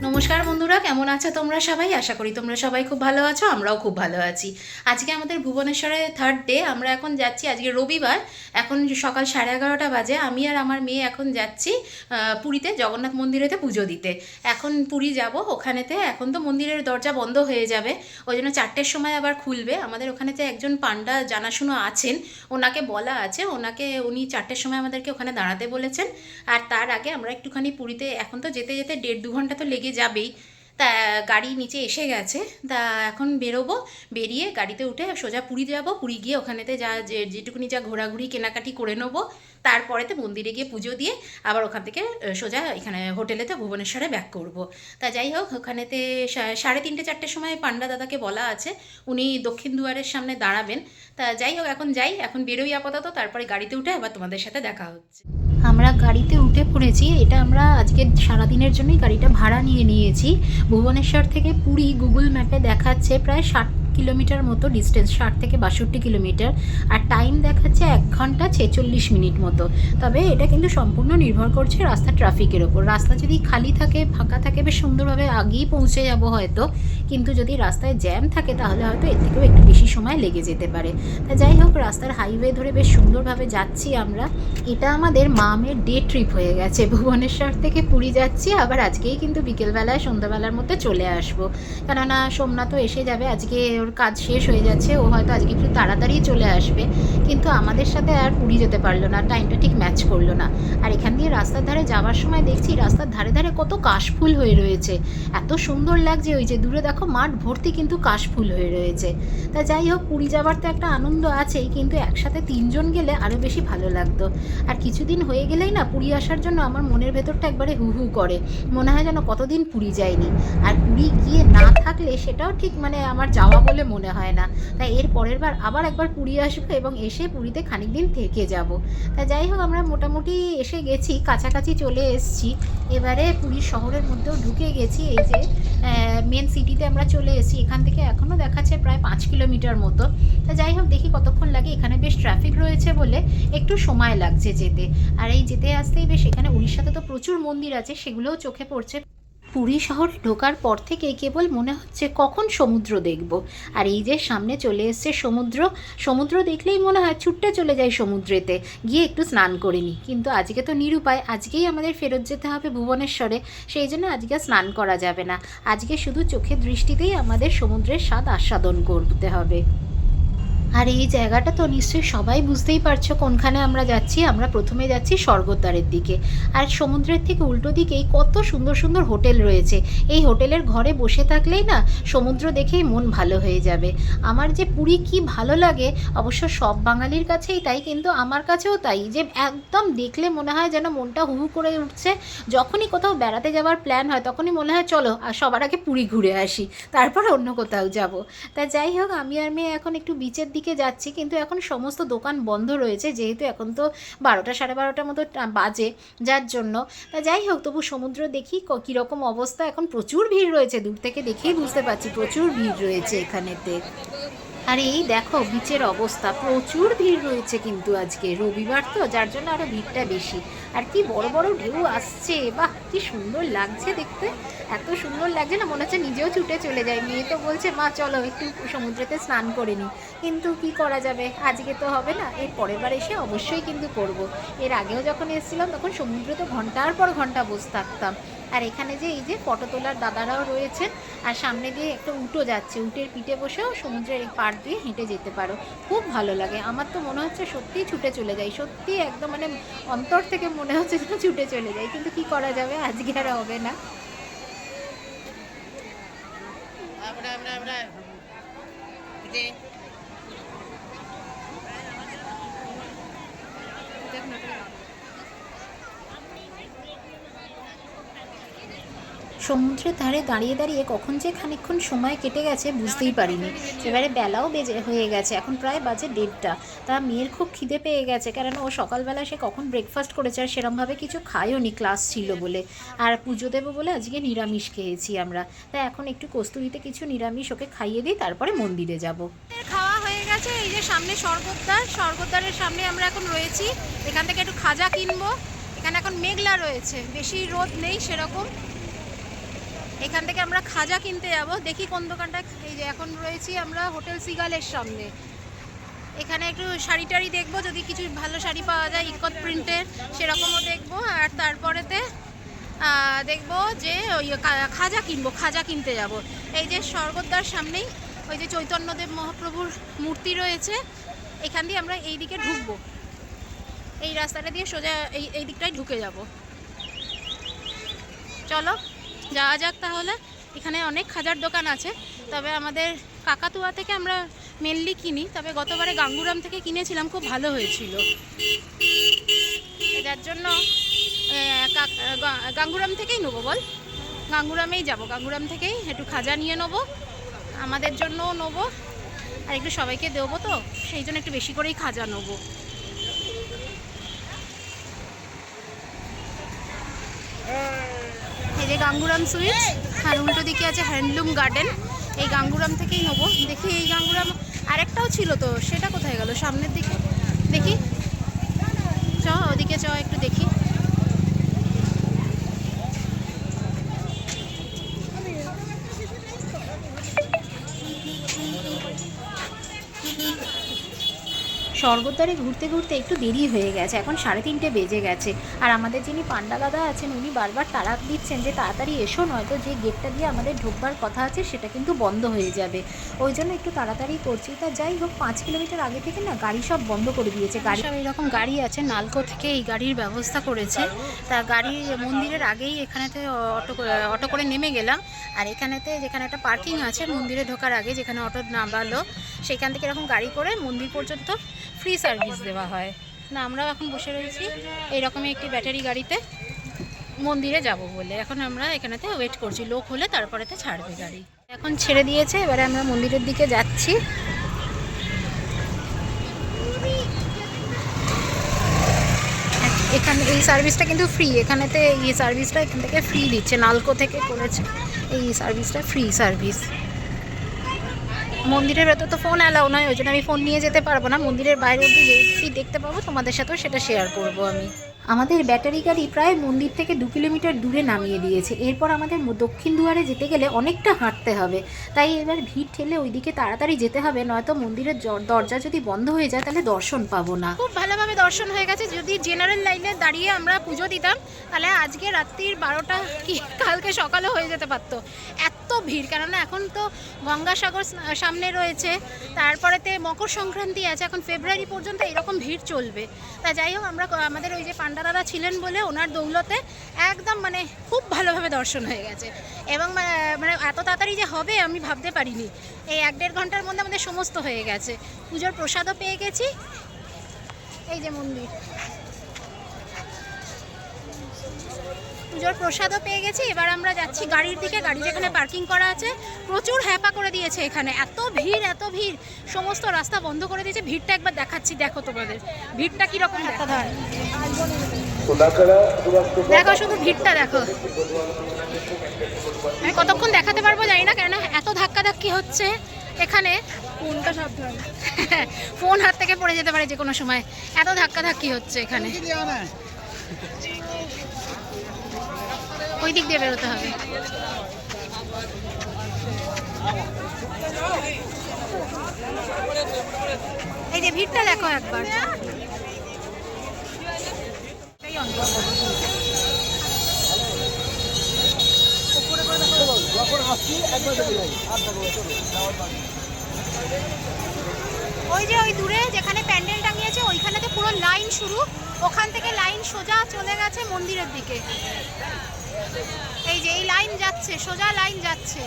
নমস্কার বন্ধুরা, কেমন আছো তোমরা সবাই? আশা করি তোমরা সবাই খুব ভালো আছো, আমরাও খুব ভালো আছি। আজকে আমাদের ভুবনেশ্বরে থার্ড ডে। আমরা এখন যাচ্ছি, আজকে রবিবার, এখন সকাল 11:30 বাজে। আমি আর আমার মেয়ে এখন যাচ্ছি পুরীতে জগন্নাথ মন্দিরেতে পুজো দিতে। এখন পুরী যাব, ওখানেতে এখন তো মন্দিরের দরজা বন্ধ হয়ে যাবে, ওই জন্য 4টের সময় আবার খুলবে। আমাদের ওখানেতে একজন পান্ডা জানাশুনো আছেন, ওনাকে বলা আছে, উনি 4টের সময় আমাদেরকে ওখানে দাঁড়াতে বলেছেন। আর তার আগে আমরা একটুখানি পুরীতে, এখন তো যেতে যেতে 1.5-2 ঘন্টা তো লেগে যাবেই। তা গাড়ি নিচে এসে গেছে, তা এখন বেরোবো, বেরিয়ে গাড়িতে উঠে সোজা পুরী যাব। পুরী গিয়ে ওখানেতে যেটুকুনি যা ঘোরাঘুরি কেনাকাটি করে নেবো, তারপরেতে মন্দিরে গিয়ে পুজো দিয়ে আবার ওখান থেকে সোজা এখানে হোটেলেতে ভুবনেশ্বরে ব্যাক করব। তা যাই হোক, ওখানেতে 3:30-4টের সময় পান্ডা দাদাকে বলা আছে, উনি দক্ষিণ দুয়ারের সামনে দাঁড়াবেন। তা যাই হোক, এখন যাই, এখন বেরোই আপাতত, তারপরে গাড়িতে উঠে আবার তোমাদের সাথে দেখা হচ্ছে। আমরা গাড়িতে উঠে পড়েছি। এটা আমরা আজকে সারাদিনের জন্যই গাড়িটা ভাড়া নিয়েছি। ভুবনেশ্বর থেকে পুরী গুগল ম্যাপে দেখাচ্ছে প্রায় 60 কিলোমিটার মতো ডিস্টেন্স, 60 থেকে 62 কিলোমিটার। আর টাইম দেখাচ্ছে 1 ঘন্টা 46 মিনিট মতো। তবে এটা কিন্তু সম্পূর্ণ নির্ভর করছে রাস্তা ট্রাফিকের ওপর। রাস্তা যদি খালি থাকে, ফাঁকা থাকে, বেশ সুন্দরভাবে আগেই পৌঁছে যাব হয়তো। কিন্তু যদি রাস্তায় জ্যাম থাকে তাহলে হয়তো এর থেকেও একটু বেশি সময় লেগে যেতে পারে। তা যাই হোক, রাস্তার হাইওয়ে ধরে বেশ সুন্দরভাবে যাচ্ছি আমরা। এটা আমাদের মামের ডে ট্রিপ হয়ে গেছে। ভুবনেশ্বর থেকে পুরী যাচ্ছি, আবার আজকেই কিন্তু বিকেলবেলায় সন্ধ্যাবেলার মধ্যে চলে আসবো। কেননা সোমনাথও এসে যাবে, আজকে ওর কাজ শেষ হয়ে যাচ্ছে, ও হয়তো আজকে একটু তাড়াতাড়ি চলে আসবে। কিন্তু আমাদের সাথে আর পুরী যেতে পারলো না, টাইমটা ঠিক ম্যাচ করলো না। আর এখান দিয়ে রাস্তার ধারে যাওয়ার সময় দেখছি রাস্তার ধারে ধারে কত কাশফুল হয়ে রয়েছে, এত সুন্দর লাগছে। ওই যে দূরে দেখো মাঠ ভর্তি কিন্তু কাশফুল হয়ে রয়েছে। তা যাই হোক, পুরী যাবার তো একটা আনন্দ আছেই, কিন্তু একসাথে 3জন গেলে আরও বেশি ভালো লাগতো। আর কিছুদিন হয়ে গেলেই না পুরী আসার জন্য আমার মনের ভেতরটা একবারে হু হু করে, মনে হয় যেন কতদিন পুরী যায়নি। আর পুরী গিয়ে না থাকলে সেটাও ঠিক মানে আমার যাওয়া বলে মনে হয় না। তাই এর পরের বার আবার একবার পুরী আসবো এবং এসে পুরীতে খানিক দিন থেকে যাব। তা যাই হোক, আমরা মোটামুটি এসে গেছি, কাছাকাছি চলে এসেছি। এবারে পুরী শহরের মধ্যেও ঢুকে গেছি। এই যে মেন সিটিতে আমরা চলে এসেছি। এখান থেকে এখনও দেখাচ্ছে প্রায় 5 কিলোমিটার মতো। তা যাই হোক, দেখি কতক্ষণ লাগে। এখানে বেশ ট্রাফিক রয়েছে বলে একটু সময় লাগছে যেতে। আর এই যেতে আসতেই বেশ, এখানে উড়িষ্যাতে তো প্রচুর মন্দির আছে, সেগুলোও চোখে পড়ছে। পুরী শহরে ঢোকার পর থেকে কেবল মনে হচ্ছে কখন সমুদ্র দেখব। আর এই যে সামনে চলে এসছে সমুদ্র, সমুদ্র দেখলেই মনে হয় ছুটতে চলে যাই সমুদ্রেতে, গিয়ে একটু স্নান করে নিই। কিন্তু আজকে তো নিরুপায়, আজকেই আমাদের ফেরত যেতে হবে ভুবনেশ্বরে, সেই জন্য আজকে স্নান করা যাবে না। আজকে শুধু চোখের দৃষ্টিতেই আমাদের সমুদ্রের স্বাদ আস্বাদন করতে হবে। আর এই জায়গাটা তো নিশ্চয়ই সবাই বুঝতেই পারছো কোনখানে আমরা যাচ্ছি। আমরা প্রথমে যাচ্ছি স্বর্গদ্বারের দিকে, আর সমুদ্রের থেকে উল্টো দিকেই কত সুন্দর সুন্দর হোটেল রয়েছে। এই হোটেলের ঘরে বসে থাকলেই না সমুদ্র দেখেই মন ভালো হয়ে যাবে। আমার যে পুরী কি ভালো লাগে, অবশ্য সব বাঙালির কাছেই তাই, কিন্তু আমার কাছেও তাই, যে একদম দেখলে মনে হয় যেন মনটা হু হু করে উঠছে। যখনই কোথাও বেড়াতে যাওয়ার প্ল্যান হয় তখনই মনে হয় চলো আর সবার আগে পুরী ঘুরে আসি, তারপর অন্য কোথাও যাব। তা যাই হোক, আমি আর মেয়ে এখন একটু বিচের দিকে যাচ্ছি, কিন্তু এখন সমস্ত দোকান বন্ধ রয়েছে, যেহেতু এখন তো 12টা 12:30 মতো বাজে, যার জন্য। তা যাই হোক, তবু সমুদ্র দেখি কীরকম অবস্থা। এখন প্রচুর ভিড় রয়েছে, দূর থেকে দেখেই বুঝতে পারছি প্রচুর ভিড় রয়েছে এখানেতে। আর এই দেখো বিচের অবস্থা, প্রচুর ভিড় রয়েছে কিন্তু আজকে রবিবার তো, যার জন্য আরও ভিড়টা বেশি। আর কি বড় বড় ঢেউ আসছে, বাহ কি সুন্দর লাগছে দেখতে, এত সুন্দর লাগছে না, মনে হচ্ছে নিজেও ছুটে চলে যাই। মেয়ে তো বলছে মা চলো একটু সমুদ্রেতে স্নান করে নিই, কিন্তু কি করা যাবে, আজকে তো হবে না, এর পরের বার এসে অবশ্যই কিন্তু করব। এর আগেও যখন এসেছিলাম তখন সমুদ্রে তো ঘন্টার পর ঘন্টা বসে থাকতাম। আর এখানে যে এই যে ফটো তোলার দাদারাও রয়েছেন, আর সামনে দিয়ে একটা উটো যাচ্ছে, উটের পিঠে বসেও সমুদ্রের এই পাড় দিয়ে হেঁটে যেতে পারো, খুব ভালো লাগে। আমার তো মনে হচ্ছে সত্যিই ছুটে চলে যাই, সত্যি একদম মানে অন্তর থেকে মনে হচ্ছে যেন ছুটে চলে যাই, কিন্তু কি করা যাবে, আজকে আর হবে না। সমুদ্রের ধারে দাঁড়িয়ে দাঁড়িয়ে কখন যে খানিকক্ষণ সময় কেটে গেছে বুঝতেই পারিনি। এবারে বেলাও হয়ে গেছে, এখন প্রায় বাজে 1:30। তা মেয়ের খুব খিদে পেয়ে গেছে, কারণ ও সকালবেলা সে কখন ব্রেকফাস্ট করেছে, আর সেরমভাবে কিছু খায়ও নি, ক্লাস ছিল বলে। আর পুজো দেবো বলে আজকে নিরামিষ খেয়েছি আমরা। তাই এখন একটু কস্তুরিতে কিছু নিরামিষ ওকে খাইয়ে দিই, তারপরে মন্দিরে যাব। খাওয়া হয়ে গেছে। এই যে সামনে স্বর্গদ্বারের সামনে আমরা এখন রয়েছি। এখান থেকে একটু খাজা কিনবো। এখানে এখন মেঘলা রয়েছে, বেশি রোদ নেই সেরকম। এখান থেকে আমরা খাজা কিনতে যাব, দেখি কোন দোকানটা। এই যে এখন রয়েছি আমরা হোটেল সিগালের সামনে। এখানে একটু শাড়ি টাড়ি দেখবো, যদি কিছু ভালো শাড়ি পাওয়া যায় ইকত প্রিন্টের সেরকমও দেখবো। আর তারপরেতে দেখবো যে ওই খাজা কিনবো, খাজা কিনতে যাব। এই যে স্বর্গদ্বার সামনেই ওই যে চৈতন্যদেব মহাপ্রভুর মূর্তি রয়েছে, এখান দিয়ে আমরা এই দিকে ঢুকবো। এই রাস্তাটা দিয়ে সোজা এই দিকটায় ঢুকে যাব। চলো যাওয়া যাক তাহলে। এখানে অনেক খাজার দোকান আছে, তবে আমাদের কাকাতুয়া থেকে আমরা মেনলি কিনি। তবে গতবারে গাঙ্গুরাম থেকে কিনেছিলাম, খুব ভালো হয়েছিল। যার জন্য গাঙ্গুরাম থেকেই নেবো, বল গাঙ্গুরামেই যাব। গাঙ্গুরাম থেকেই একটু খাজা নিয়ে নেবো, আমাদের জন্যও নেবো আর একটু সবাইকে দেবো, তো সেই জন্য একটু বেশি করেই খাজা নেবো। এই যে গাঙ্গুরাম সুইটস, আর উল্টো দিকে আছে হ্যান্ডলুম গার্ডেন। এই গাঙ্গুরাম থেকেই নেবো। দেখি এই গাঙ্গুরাম আরেকটাও ছিল তো, সেটা কোথায় গেল? সামনের দিকে দেখি, চ ওদিকে চ একটু দেখি। স্বর্গদ্বারে ঘুরতে ঘুরতে একটু দেরি হয়ে গেছে, এখন 3:30 বেজে গেছে। আর আমাদের যিনি পান্ডা দাদা আছেন উনি বারবার তাড়া দিচ্ছেন যে তাড়াতাড়ি এসো, নয়তো যে গেটটা দিয়ে আমাদের ঢুকবার কথা আছে সেটা কিন্তু বন্ধ হয়ে যাবে। ওই জন্য একটু তাড়াতাড়ি করছি। তা যাই হোক, 5 কিলোমিটার আগে থেকে না গাড়ি সব বন্ধ করে দিয়েছে। গাড়ি সব এরকম গাড়ি আছে, নালকো থেকে এই গাড়ির ব্যবস্থা করেছে। তা গাড়ি মন্দিরের আগেই এখানেতে অটো করে নেমে গেলাম। আর এখানেতে যেখানে একটা পার্কিং আছে মন্দিরে ঢোকার আগে, যেখানে অটো নামালো, সেখান থেকে এরকম গাড়ি করে মন্দির পর্যন্ত ফ্রি সার্ভিস দেওয়া হয়। না আমরাও এখন বসে রয়েছি এইরকমই একটি ব্যাটারি গাড়িতে মন্দিরে যাব বলে। এখন আমরা এখানেতে ওয়েট করছি, লোক হলে তারপরেতে ছাড়বে গাড়ি। এখন ছেড়ে দিয়েছে, এবারে আমরা মন্দিরের দিকে যাচ্ছি। এখানে এই সার্ভিসটা কিন্তু ফ্রি, এখানেতে এই সার্ভিসটা এখান থেকে ফ্রি দিচ্ছে, নালকো থেকে করেছে এই সার্ভিসটা, ফ্রি সার্ভিস। মন্দিরের ভেতর তো ফোন অ্যালাউ নয়, ওই জন্য আমি ফোন নিয়ে যেতে পারবো না। মন্দিরের বাইরে অব্দি যেটি দেখতে পাবো তোমাদের সাথেও সেটা শেয়ার করব আমি। আমাদের ব্যাটারি গাড়ি প্রায় মন্দির থেকে 2 কিলোমিটার দূরে নামিয়ে দিয়েছে। এরপর আমাদের দক্ষিণ দুয়ারে যেতে গেলে অনেকটা হাঁটতে হবে, তাই এবার ভিড় ঠেলে ওইদিকে তাড়াতাড়ি যেতে হবে, নয়তো মন্দিরের দরজা যদি বন্ধ হয়ে যায় তাহলে দর্শন পাবো না। খুব ভালোভাবে দর্শন হয়ে গেছে। যদি জেনারেল লাইনে দাঁড়িয়ে আমরা পুজো দিতাম তাহলে আজকে রাত্রির 12টা কি কালকে সকালে হয়ে যেতে পারতো, এত ভিড়। কেননা এখন তো গঙ্গাসাগর সামনে রয়েছে, তারপরেতে মকর সংক্রান্তি আছে, এখন ফেব্রুয়ারি পর্যন্ত এরকম ভিড় চলবে। তা যাই হোক, আমরা আমাদের ওই যে পান্ডা দাদা ছিলেন বলে ওনার দৌলতে একদম মানে খুব ভালোভাবে দর্শন হয়ে গেছে। এবং মানে এত তাড়াতাড়ি যে হবে আমি ভাবতে পারিনি। এই 1-1.5 ঘন্টার মধ্যে আমাদের সমস্ত হয়ে গেছে। পুজোর প্রসাদও পেয়ে গেছি। এই যে মন্দির, পুজোর প্রসাদও পেয়ে গেছি। এবার আমরা যাচ্ছি গাড়ির দিকে। গাড়ি যেখানে পার্কিং করা আছে প্রচুর হ্যাপা করে দিয়েছে, এখানে এত ভিড় এত ভিড়, সমস্ত রাস্তা বন্ধ করে দিয়েছে। ভিড়টা একবার দেখাচ্ছি, দেখো তোমাদের ভিড়টা কীরকম। দেখো শুধু ভিড়টা দেখো। আমি কতক্ষণ দেখাতে পারবো জানি না, কেন এত ধাক্কাধাক্কি হচ্ছে এখানে। ফোনটা সাবধান, ফোন হাত থেকে পড়ে যেতে পারে যে কোনো সময়, এত ধাক্কাধাক্কি হচ্ছে এখানে। ওই দিক দিয়ে বেরোতে হবে। এই যে ভিড়টা দেখো একবার। ওই যে ওই দূরে যেখানে প্যান্ডেল টাঙিয়েছে ওইখানেতে পুরো লাইন শুরু, ওখান থেকে লাইন সোজা চলে গেছে মন্দিরের দিকে। এই যে এই লাইন যাচ্ছে, সোজা লাইন যাচ্ছে।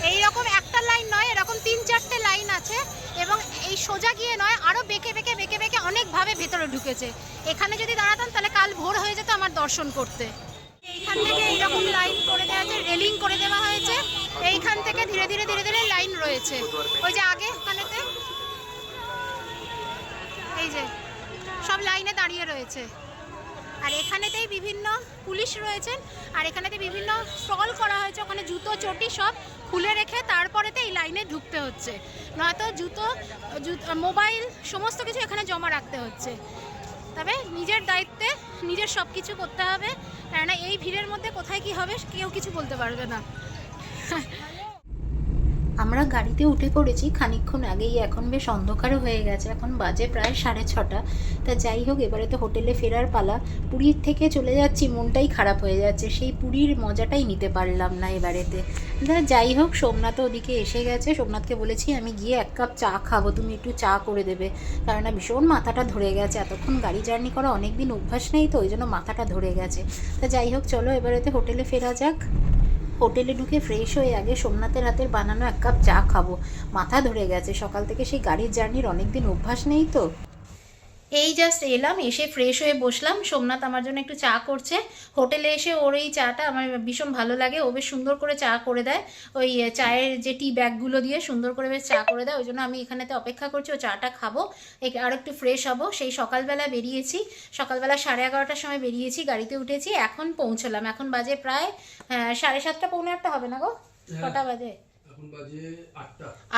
এই রকম একটা লাইন নয়, এরকম 3-4টে লাইন আছে। এবং এই সোজা গিয়ে নয়, আরও বেঁকে বেঁকে বেঁকে বেঁকে অনেকভাবে ভেতরে ঢুকেছে। এখানে যদি দাঁড়াতাম তাহলে কাল ভোর হয়ে যেত আমার দর্শন করতে। এইখান থেকে এইরকম লাইন করে দেওয়া হয়েছে, রেলিং করে দেওয়া হয়েছে। এইখান থেকে ধীরে ধীরে ধীরে ধীরে লাইন রয়েছে। ওই যে আগে ওখানেতে এই যে সব লাইনে দাঁড়িয়ে রয়েছে। আর এখানেতেই বিভিন্ন পুলিশ রয়েছেন, আর এখানেতে বিভিন্ন স্টল করা হয়েছে। ওখানে জুতো চটি সব খুলে রেখে তারপরেতে এই লাইনে ঢুকতে হচ্ছে, নয়তো জুতো মোবাইল সমস্ত কিছু এখানে জমা রাখতে হচ্ছে। তবে নিজের দায়িত্বে নিজের সব কিছু করতে হবে, কেননা এই ভিড়ের মধ্যে কোথায় কি হবে কেউ কিছু বলতে পারবে না। আমরা গাড়িতে উঠে পড়েছি খানিকক্ষণ আগেই, এখন বেশ অন্ধকারও হয়ে গেছে, এখন বাজে প্রায় 6:30। তা যাই হোক, এবারে তো হোটেলে ফেরার পালা। পুরীর থেকে চলে যাচ্ছি, মনটাই খারাপ হয়ে যাচ্ছে, সেই পুরীর মজাটাই নিতে পারলাম না এবারেতে। যাই হোক, সোমনাথও ওদিকে এসে গেছে। সোমনাথকে বলেছি আমি গিয়ে 1 কাপ চা খাবো, তুমি একটু চা করে দেবে, কেননা ভীষণ মাথাটা ধরে গেছে, এতক্ষণ গাড়ি জার্নি করা অনেক দিন অভ্যাস নেই তো, ওই জন্য মাথাটা ধরে গেছে। তা যাই হোক, চলো এবারেতে হোটেলে ফেরা যাক। হোটেলে ঢুকে ফ্রেশ হয়ে আগে সোমনাথের হাতের বানানো 1 কাপ চা খাবো, মাথা ধরে গেছে, সকাল থেকে সেই গাড়ির জার্নির অনেক দিন অভ্যাস নেই তো। এই জাস্ট এলাম, এসে ফ্রেশ হয়ে বসলাম। সোমনাথ আমার জন্য একটু চা করছে। হোটেলে এসে ওর এই চাটা আমার ভীষণ ভালো লাগে, ও বেশ সুন্দর করে চা করে দেয়, ওই চায়ের যে টি ব্যাগগুলো দিয়ে সুন্দর করে বেশ চা করে দেয়, ওই জন্য আমি এখানেতে অপেক্ষা করছি, ও চাটা খাবো, আর একটু ফ্রেশ হবো। সেই সকালবেলা বেরিয়েছি, সকালবেলা 11:30টার সময় বেরিয়েছি, গাড়িতে উঠেছি, এখন পৌঁছলাম, এখন বাজে প্রায় 7:30 পৌনে 8টা হবে না গো? কটা বাজে? এখন বাজে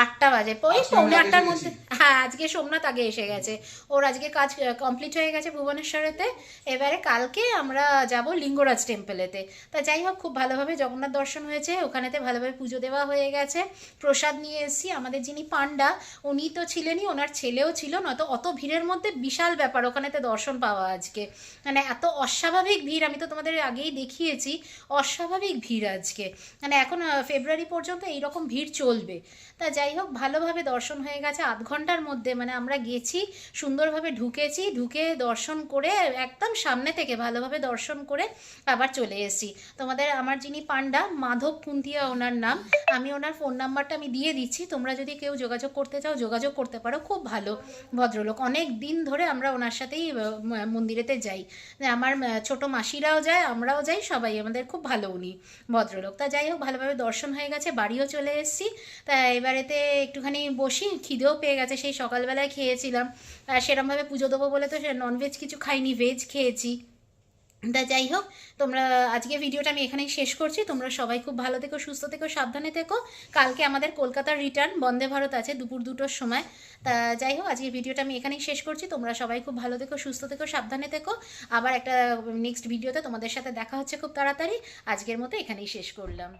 8টা বাজে, ওই পৌনে 8টার মধ্যে। হ্যাঁ, আজকে সোমনাথ আগে এসে গেছে, ওর আজকে কাজ কমপ্লিট হয়ে গেছে ভুবনেশ্বরেতে। এবারে কালকে আমরা যাব লিঙ্গরাজ টেম্পলেতে। তা যাই হোক, খুব ভালোভাবে জগন্নাথ দর্শন হয়েছে, ওখানেতে ভালোভাবে পুজো দেওয়া হয়ে গেছে, প্রসাদ নিয়ে এসেছি। আমাদের যিনি পান্ডা উনি তো ছিলেনই, ওনার ছেলেও ছিল, নয়তো অত ভিড়ের মধ্যে বিশাল ব্যাপার ওখানেতে দর্শন পাওয়া আজকে, মানে এত অস্বাভাবিক ভিড়, আমি তো তোমাদের আগেই দেখিয়েছি, অস্বাভাবিক ভিড় আজকে, মানে এখন ফেব্রুয়ারি পর্যন্ত এইরকম ভিড় চলবে। তা যাই হোক, ভালোভাবে দর্শন হয়ে গেছে 8 ঘন্টার মধ্যে, মানে আমরা গেছি সুন্দরভাবে, ঢুকেছি, ঢুকে দর্শন করে একদম সামনে থেকে ভালোভাবে দর্শন করে আবার চলে এসেছি। তোমাদের আমার যিনি পান্ডা, মাধব কুন্তিয়া ওনার নাম, আমি ওনার ফোন নাম্বারটা আমি দিয়ে দিচ্ছি, তোমরা যদি কেউ যোগাযোগ করতে চাও যোগাযোগ করতে পারো, খুব ভালো ভদ্রলোক, অনেক দিন ধরে আমরা ওনার সাথেই মন্দিরেতে যাই, আমার ছোট মাসিরাও যায়, আমরাও যাই, সবাই, আমাদের খুব ভালো উনি ভদ্রলোক। তা যাই হোক, ভালোভাবে দর্শন হয়ে গেছে, বাড়িও চলে এসেছি। তা এবারেতে একটুখানি বসি, খিদেও পেয়ে গেছে, সেই সকালবেলায় খেয়েছিলাম, সেরমভাবে পুজো দেবো বলে তো সে ননভেজ কিছু খাইনি, ভেজ খেয়েছি। তা যাই হোক, তোমরা আজকে ভিডিওটা আমি এখানেই শেষ করছি, তোমরা সবাই খুব ভালো থেকো, সুস্থ থেকো, সাবধানে থেকো। কালকে আমাদের কলকাতার রিটার্ন বন্দে ভারত আছে দুপুর 2টোর সময়। তা যাই হোক, আজকে ভিডিওটা আমি এখানেই শেষ করছি, তোমরা সবাই খুব ভালো থেকো, সুস্থ থেকো, সাবধানে থেকো। আবার একটা নেক্সট ভিডিওতে তোমাদের সাথে দেখা হচ্ছে খুব তাড়াতাড়ি। আজকের মতো এখানেই শেষ করলাম।